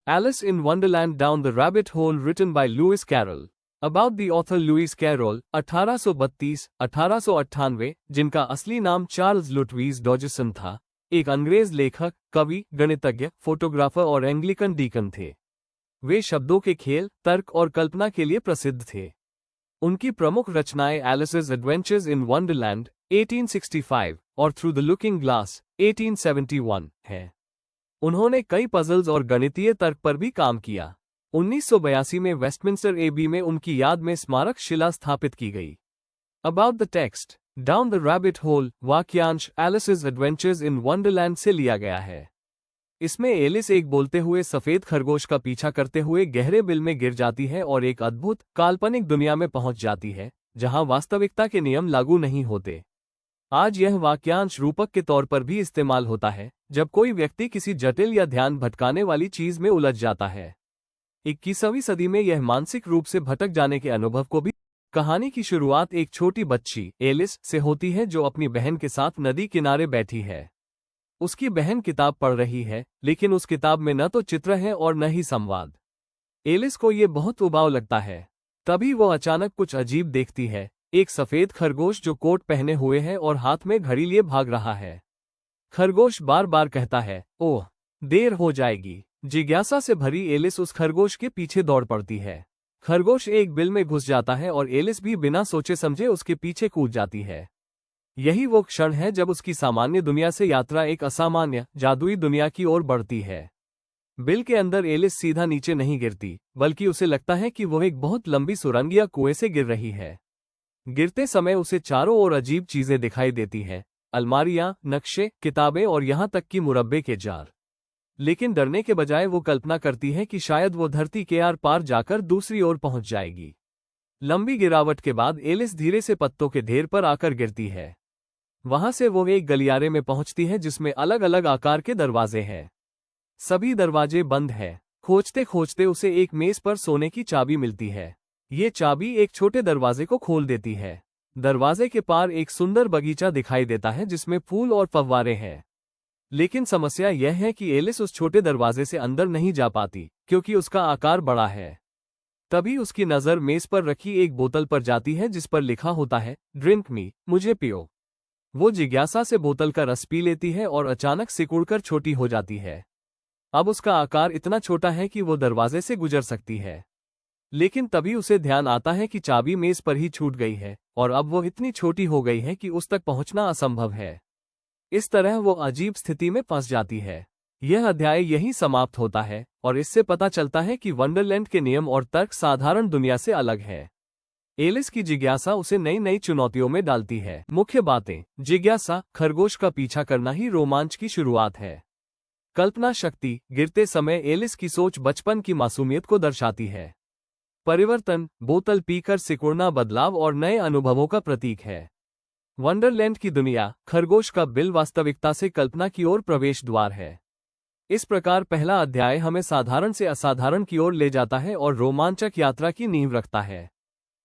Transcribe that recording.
Alice in Wonderland Down the Rabbit Hole written by Lewis Carroll. About the author Lewis Carroll, 1832-1898, जिनका असली नाम Charles लुटवीज डॉजसन था, एक अंग्रेज लेखक, कवि, गणितज्ञ, फोटोग्राफर और एंग्लिकन डीकन थे। वे शब्दों के खेल, तर्क और कल्पना के लिए प्रसिद्ध थे। उनकी प्रमुख रचनाएं एलिस's एडवेंचर्स इन वंडरलैंड 1865 और थ्रू द लुकिंग ग्लास 1871 हैं। उन्होंने कई पजल्स और गणितीय तर्क पर भी काम किया। 1982 में वेस्टमिंस्टर एबी में उनकी याद में स्मारक शिला स्थापित की गई। About the text, down the rabbit hole वाक्यांश एलिस's एडवेंचर्स इन वंडरलैंड से लिया गया है। इसमें एलिस एक बोलते हुए सफेद खरगोश का पीछा करते हुए गहरे बिल में गिर जाती है और एक अद्भुत, काल्पनिक दुनिया में पहुंच जाती है, जहां वास्तविकता के नियम लागू नहीं होते। आज यह वाक्यांश रूपक के तौर पर भी इस्तेमाल होता है, जब कोई व्यक्ति किसी जटिल या ध्यान भटकाने वाली चीज में उलझ जाता है। 21वीं सदी में यह मानसिक रूप से भटक जाने के अनुभव को भी। कहानी की शुरुआत एक छोटी बच्ची, एलिस, से होती है जो अपनी बहन के साथ नदी किनारे बैठी है। उसकी बहन किताब पढ़ रही है, लेकिन उस किताब में न तो चित्र है और न ही संवाद। एलिस को ये बहुत उबाऊ लगता है। तभी वो अचानक कुछ अजीब देखती है, एक सफेद खरगोश जो कोट पहने हुए है और हाथ में घड़ी लिए भाग रहा है। खरगोश बार बार कहता है, ओह, देर हो जाएगी। जिज्ञासा से भरी एलिस उस खरगोश के पीछे दौड़ पड़ती है। खरगोश एक बिल में घुस जाता है और एलिस भी बिना सोचे समझे उसके पीछे कूद जाती है। यही वो क्षण है जब उसकी सामान्य दुनिया से यात्रा एक असामान्य, जादुई दुनिया की ओर बढ़ती है। बिल के अंदर एलिस सीधा नीचे नहीं गिरती, बल्कि उसे लगता है कि वह एक बहुत लंबी सुरंग या कुएं से गिर रही है। गिरते समय उसे चारों ओर अजीब चीजें दिखाई देती हैं, अलमारियां, नक्शे, किताबें और यहां तक कि मुरब्बे के जार। लेकिन डरने के बजाय वो कल्पना करती है कि शायद वो धरती के आर पार जाकर दूसरी ओर पहुंच जाएगी। लंबी गिरावट के बाद एलिस धीरे से पत्तों के ढेर पर आकर गिरती है। वहां से वो एक गलियारे में पहुंचती है जिसमें अलग अलग आकार के दरवाजे हैं। सभी दरवाजे बंद हैं। खोजते खोजते उसे एक मेज पर सोने की चाबी मिलती है। ये चाबी एक छोटे दरवाजे को खोल देती है। दरवाजे के पार एक सुंदर बगीचा दिखाई देता है जिसमें फूल और फव्वारे हैं। लेकिन समस्या यह है कि एलिस उस छोटे दरवाजे से अंदर नहीं जा पाती, क्योंकि उसका आकार बड़ा है। तभी उसकी नजर मेज पर रखी एक बोतल पर जाती है जिस पर लिखा होता है, ड्रिंक मी, मुझे पियो। वो जिज्ञासा से बोतल का रस पी लेती है और अचानक सिकुड़कर छोटी हो जाती है। अब उसका आकार इतना छोटा है कि वो दरवाजे से गुजर सकती है। लेकिन तभी उसे ध्यान आता है कि चाबी मेज पर ही छूट गई है और अब वो इतनी छोटी हो गई है कि उस तक पहुंचना असंभव है। इस तरह वो अजीब स्थिति में फंस जाती है। यह अध्याय यहीं समाप्त होता है और इससे पता चलता है कि वंडरलैंड के नियम और तर्क साधारण दुनिया से अलग है। एलिस की जिज्ञासा उसे नई नई चुनौतियों में डालती है। मुख्य बातें: जिज्ञासा, खरगोश का पीछा करना ही रोमांच की शुरुआत है। कल्पना शक्ति, गिरते समय एलिस की सोच बचपन की मासूमियत को दर्शाती है। परिवर्तन, बोतल पीकर सिकुड़ना बदलाव और नए अनुभवों का प्रतीक है। वंडरलैंड की दुनिया, खरगोश का बिल वास्तविकता से कल्पना की ओर प्रवेश द्वार है। इस प्रकार पहला अध्याय हमें साधारण से असाधारण की ओर ले जाता है और रोमांचक यात्रा की नींव रखता है।